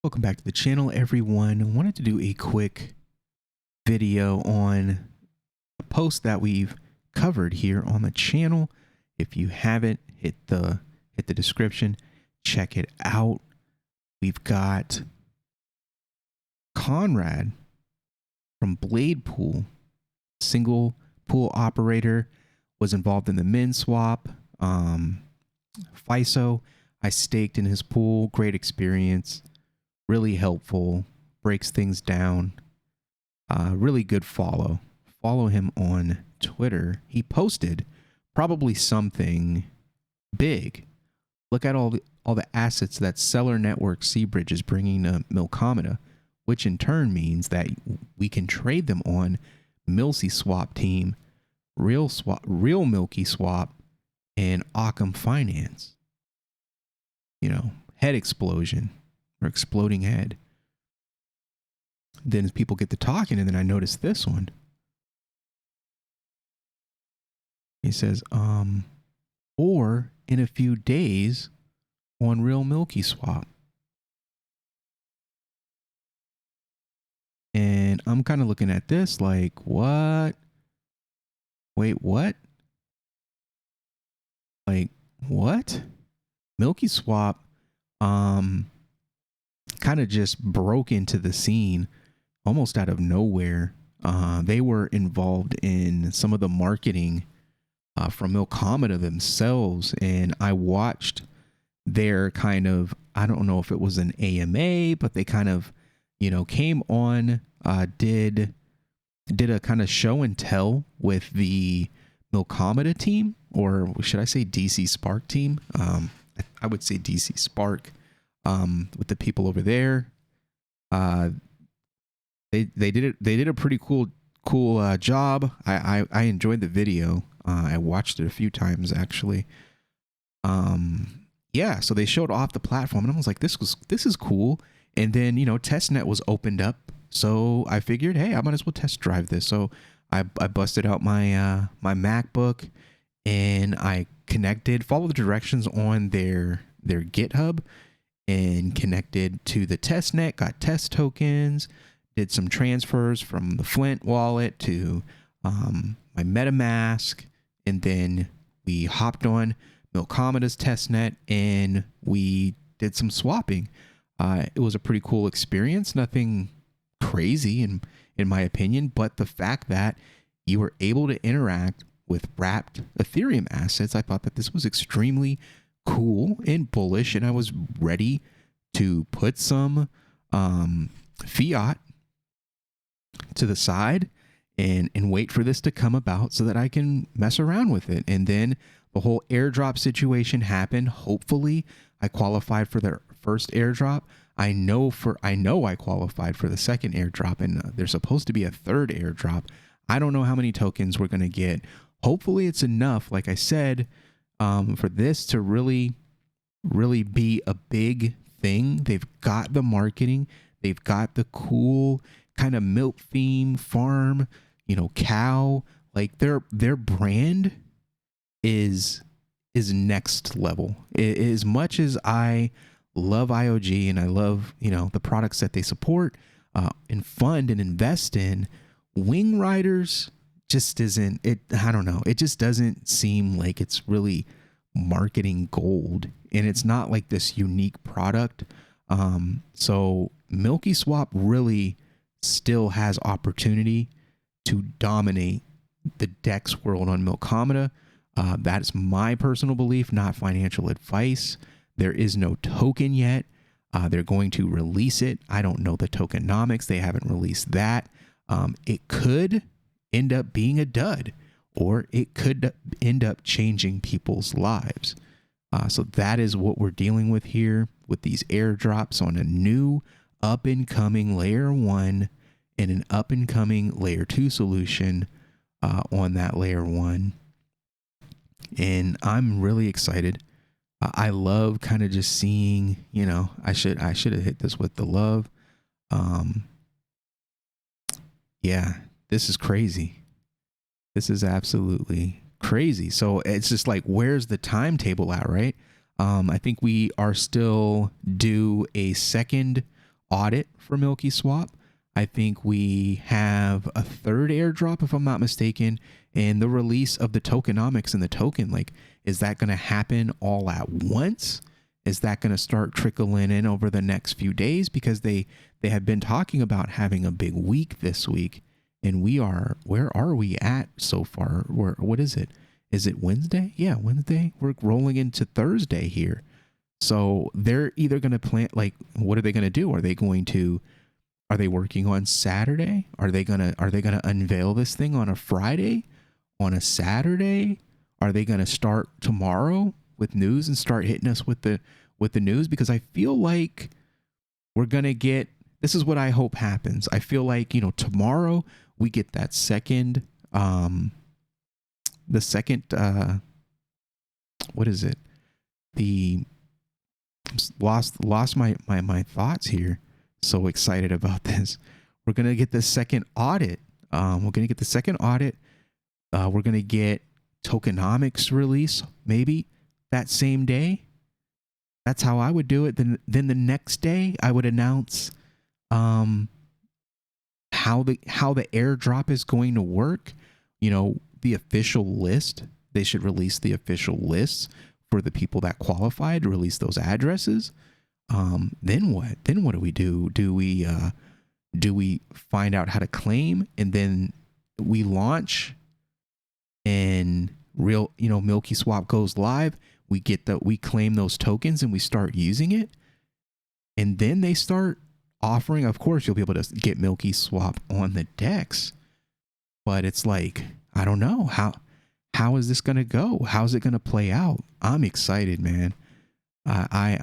Welcome back to the channel, everyone. I wanted to do a quick video on a post that we've covered here on the channel. If you haven't, hit the description, check it out. We've got Conrad from Bladepool, single pool operator, was involved in the MilkySwap. FISO, I staked in his pool, great experience. Really helpful, breaks things down. Really good follow. Follow him on Twitter. He posted probably something big. Look at all the assets that Celer Network Seabridge is bringing to MilkySwap, which in turn means that we can trade them on MilkySwap team, Real MilkySwap, and Occam Finance. You know, head explosion. Or exploding head. Then people get to talking, and then I noticed this one. He says, or in a few days on Real MilkySwap. And I'm kind of looking at this like, what? Wait, what? Like, what? MilkySwap, kind of just broke into the scene almost out of nowhere. They were involved in some of the marketing from MilkySwap themselves, and I watched their kind of, I don't know if it was an AMA, but they kind of, you know, came on, did a kind of show and tell with the MilkySwap team, or should I say DC Spark team? I would say DC Spark. With the people over there, they did a pretty cool job. I enjoyed the video. I watched it a few times actually. Yeah, so they showed off the platform, and I was like, this is cool. And then, you know, testnet was opened up, so I figured, hey, I might as well test drive this. So I busted out my my MacBook, and I followed the directions on their GitHub, and connected to the testnet, got test tokens, did some transfers from the Flint wallet to my MetaMask, and then we hopped on MilkySwap's testnet and we did some swapping. It was a pretty cool experience, nothing crazy in my opinion, but the fact that you were able to interact with wrapped Ethereum assets, I thought that this was extremely cool and bullish, and I was ready to put some fiat to the side and wait for this to come about so that I can mess around with it. And then the whole airdrop situation happened. Hopefully I qualified for the first airdrop. I know I qualified for the second airdrop, and there's supposed to be a third airdrop. I don't know how many tokens we're going to get. Hopefully it's enough, like I said, for this to really be a big thing. They've got the marketing, they've got the cool kind of milk theme farm, you know, cow, like their brand is next level. As much as I love IOG and I love, you know, the products that they support and fund and invest in, Wing Riders just isn't it. I don't know. It just doesn't seem like it's really marketing gold, and it's not like this unique product. So MilkySwap really still has opportunity to dominate the DEX world on MilkySwap. That is my personal belief, not financial advice. There is no token yet. They're going to release it. I don't know the tokenomics. They haven't released that. It could end up being a dud, or it could end up changing people's lives. So that is what we're dealing with here with these airdrops on a new up-and-coming layer 1 and an up-and-coming layer 2 solution on that layer 1. And I'm really excited. I love kind of just seeing, you know, I should have hit this with the love. Yeah, this is crazy. This is absolutely crazy. So it's just like, where's the timetable at, right? I think we are still due a second audit for MilkySwap. I think we have a third airdrop, if I'm not mistaken, and the release of the tokenomics and the token. Like, is that going to happen all at once? Is that going to start trickling in over the next few days? Because they have been talking about having a big week this week, and where are we at so far? What is it? Is it Wednesday? Yeah, Wednesday. We're rolling into Thursday here. So they're either going to plan, like, what are they going to do? Are they working on Saturday? Are they gonna unveil this thing on a Friday? On a Saturday? Are they gonna start tomorrow with news and start hitting us with the news? Because I feel like we're gonna get, this is what I hope happens. I feel like, tomorrow we get that second what is it? Lost my thoughts here. So excited about this. We're going to get the second audit. We're going to get tokenomics release maybe that same day. That's how I would do it. Then the next day I would announce how the airdrop is going to work. The official list. They should release the official lists for the people that qualified, release those addresses. Then what? Then what do we do? Do we find out how to claim, and then we launch, and MilkySwap goes live. We claim those tokens and we start using it, and then they start offering. Of course, you'll be able to get MilkySwap on the DEX, but it's like, I don't know how is this going to go? How's it going to play out? I'm excited, man. I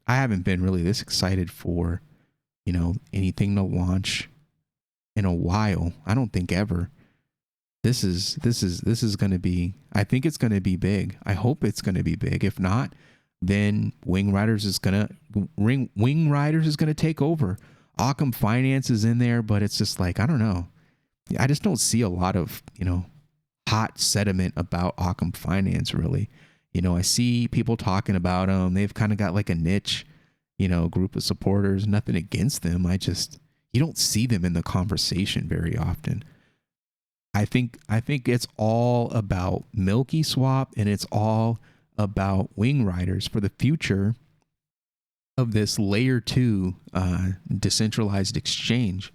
haven't been really this excited for, anything to launch in a while. I don't think ever. This is going to be, I think it's going to be big. I hope it's going to be big. If not, then Wing Riders is going to take over. Occam Finance is in there, but it's just like, I don't know. I just don't see a lot of, hot sentiment about Occam Finance, really. I see people talking about them. They've kind of got like a niche, group of supporters. Nothing against them. You don't see them in the conversation very often. I think it's all about MilkySwap, and it's all about Wing Riders for the future of this layer 2 decentralized exchange.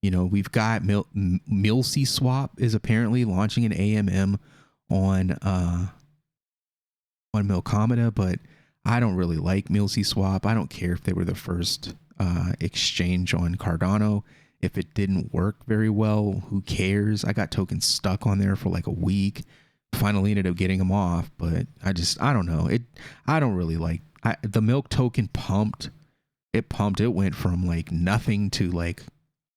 We've got MilkySwap is apparently launching an AMM on Milkomeda, but I don't really like MilkySwap. I don't care if they were the first exchange on Cardano. If it didn't work very well, who cares? I got tokens stuck on there for like a week. Finally ended up getting them off, but I don't know. I don't really like the Milk token pumped. It went from like nothing to like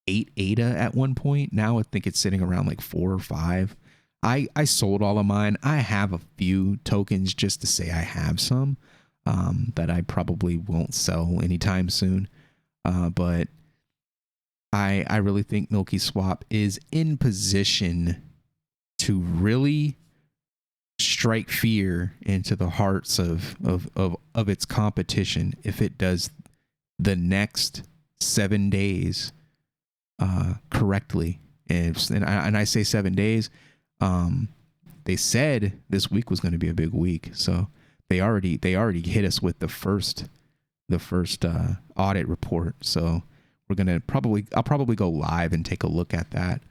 8 ADA at one point. Now I think it's sitting around like 4 or 5. I sold all of mine. I have a few tokens just to say I have some that I probably won't sell anytime soon. But I really think MilkySwap is in position to really strike fear into the hearts of its competition if it does the next 7 days correctly. And I say 7 days. They said this week was going to be a big week, so they already hit us with the first audit report. So we're gonna I'll probably go live and take a look at that.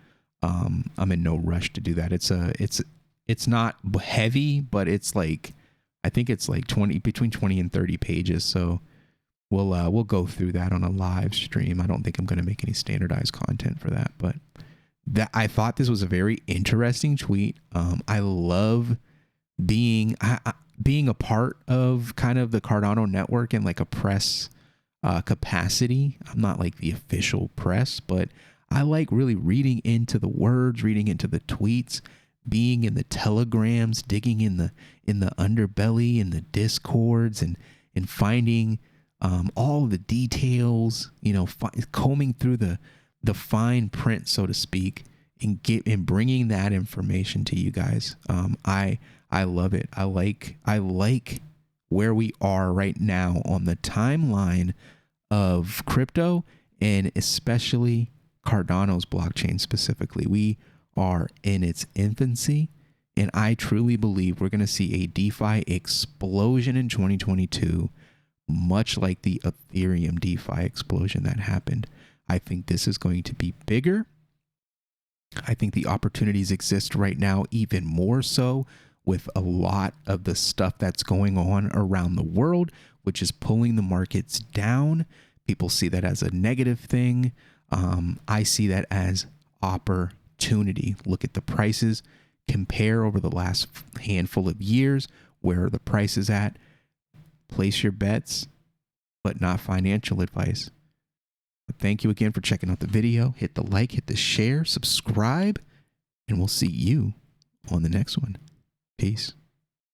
I'm in no rush to do that. It's not heavy, but it's like, I think it's like between 20 and 30 pages. So we'll go through that on a live stream. I don't think I'm going to make any standardized content for that, but I thought this was a very interesting tweet. I love being a part of kind of the Cardano network in like a press capacity. I'm not like the official press, but I like really reading into the words, reading into the tweets, being in the telegrams, digging in the underbelly, in the discords, and finding all the details, combing through the fine print, so to speak, and bringing that information to you guys. I love it. I like where we are right now on the timeline of crypto, and especially Cardano's blockchain specifically. We are in its infancy, and I truly believe we're going to see a DeFi explosion in 2022, much like the Ethereum DeFi explosion that happened. I think this is going to be bigger. I think the opportunities exist right now even more so with a lot of the stuff that's going on around the world, which is pulling the markets down. People see that as a negative thing. I see that as opportunity. Look at the prices, compare over the last handful of years, where are the prices at? Place your bets, but not financial advice. But thank you again for checking out the video. Hit the like, hit the share, subscribe, and we'll see you on the next one. Peace.